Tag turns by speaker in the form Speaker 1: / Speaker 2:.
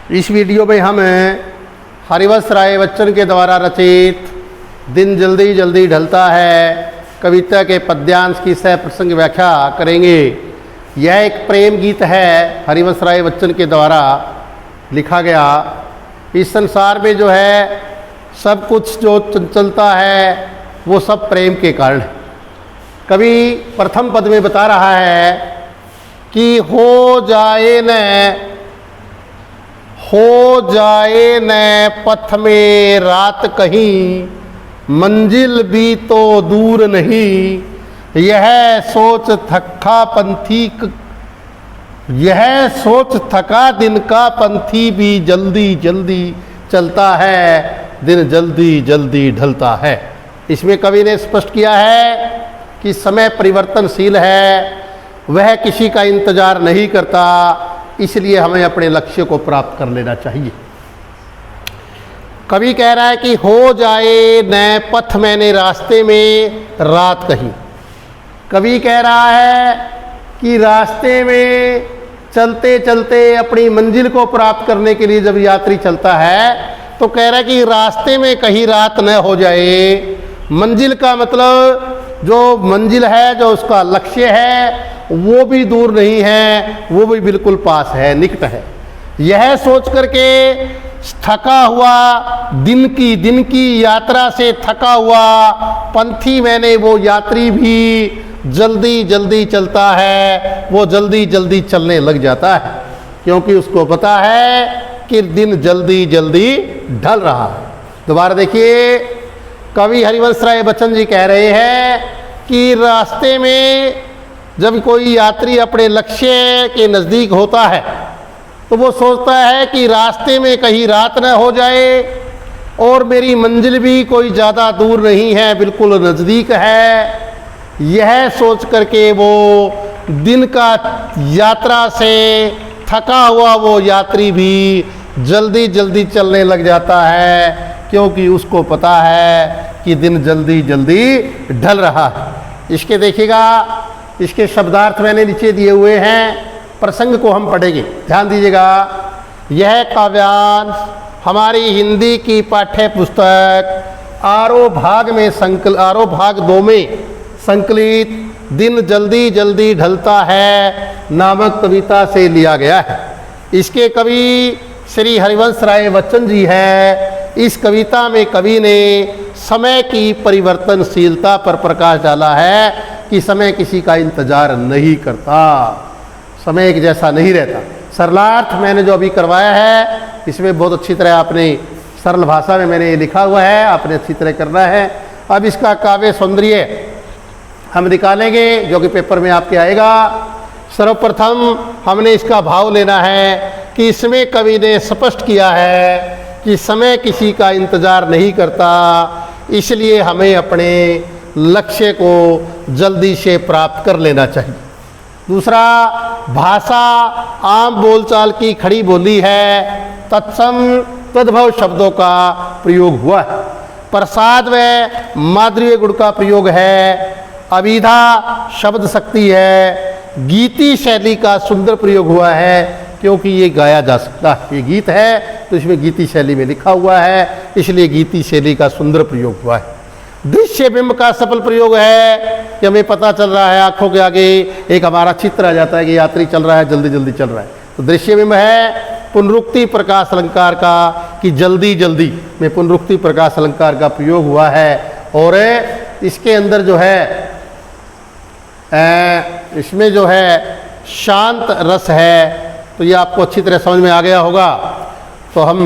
Speaker 1: इस वीडियो में हम हरिवंश राय बच्चन के द्वारा रचित दिन जल्दी जल्दी ढलता है कविता के पद्यांश की सह प्रसंग व्याख्या करेंगे। यह एक प्रेम गीत है, हरिवंश राय बच्चन के द्वारा लिखा गया। इस संसार में जो है सब कुछ जो चंचलता है वो सब प्रेम के कारण है। कवि प्रथम पद में बता रहा है कि हो जाए न पथ में रात कहीं, मंजिल भी तो दूर नहीं, यह सोच थका दिन का पंथी भी जल्दी जल्दी चलता है, दिन जल्दी जल्दी ढलता है। इसमें कवि ने स्पष्ट किया है कि समय परिवर्तनशील है, वह किसी का इंतजार नहीं करता, इसलिए हमें अपने लक्ष्य को प्राप्त कर लेना चाहिए। कवि कह रहा है कि हो जाए न पथ मैंने रास्ते में रात कहीं। कवि कह रहा है कि रास्ते में चलते चलते अपनी मंजिल को प्राप्त करने के लिए जब यात्री चलता है तो कह रहा है कि रास्ते में कहीं रात न हो जाए। मंजिल का मतलब जो मंजिल है, जो उसका लक्ष्य है, वो भी दूर नहीं है, वो भी बिल्कुल पास है, निकट है। यह सोच करके थका हुआ दिन की यात्रा से थका हुआ पंथी मैंने वो यात्री भी जल्दी जल्दी चलता है, वो जल्दी जल्दी चलने लग जाता है, क्योंकि उसको पता है कि दिन जल्दी जल्दी ढल रहा है। दोबारा देखिए, कवि हरिवंश राय बच्चन जी कह रहे हैं कि रास्ते में जब कोई यात्री अपने लक्ष्य के नज़दीक होता है तो वो सोचता है कि रास्ते में कहीं रात न हो जाए और मेरी मंजिल भी कोई ज़्यादा दूर नहीं है, बिल्कुल नज़दीक है। यह सोच करके वो दिन का यात्रा से थका हुआ वो यात्री भी जल्दी जल्दी चलने लग जाता है, क्योंकि उसको पता है कि दिन जल्दी जल्दी ढल रहा है। इसके देखिएगा, इसके शब्दार्थ मैंने नीचे दिए हुए हैं, प्रसंग को हम पढ़ेंगे, ध्यान दीजिएगा। यह काव्यांश हमारी हिंदी की पाठ्य पुस्तक आरोह भाग 2 में संकलित दिन जल्दी जल्दी ढलता है नामक कविता से लिया गया है। इसके कवि श्री हरिवंश राय बच्चन जी हैं। इस कविता में कवि ने समय की परिवर्तनशीलता पर प्रकाश डाला है कि समय किसी का इंतजार नहीं करता, समय एक जैसा नहीं रहता। सरलार्थ मैंने जो अभी करवाया है इसमें बहुत अच्छी तरह आपने सरल भाषा में मैंने ये लिखा हुआ है, आपने अच्छी तरह करना है। अब इसका काव्य सौंदर्य हम निकालेंगे जो कि पेपर में आपके आएगा। सर्वप्रथम हमने इसका भाव लेना है कि इसमें कवि ने स्पष्ट किया है कि समय किसी का इंतजार नहीं करता, इसलिए हमें अपने लक्ष्य को जल्दी से प्राप्त कर लेना चाहिए। दूसरा, भाषा आम बोलचाल की खड़ी बोली है, तत्सम तद्भव शब्दों का प्रयोग हुआ है, प्रसाद व माधुर्य गुण का प्रयोग है, अभिधा शब्द शक्ति है, गीति शैली का सुंदर प्रयोग हुआ है, क्योंकि ये गाया जा सकता है। ये गीत है तो इसमें गीति शैली में लिखा हुआ है, इसलिए गीति शैली का सुंदर प्रयोग हुआ है। दृश्य बिंब का सफल प्रयोग है कि हमें पता चल रहा है, आंखों के आगे एक हमारा चित्र आ जाता है कि यात्री चल रहा है, जल्दी जल्दी चल रहा है, तो दृश्य बिंब है। पुनरुक्ति प्रकाश अलंकार का कि जल्दी जल्दी में पुनरुक्ति प्रकाश अलंकार का प्रयोग हुआ है। और इसके अंदर जो है इसमें जो है शांत रस है, तो ये आपको अच्छी तरह समझ में आ गया होगा। तो हम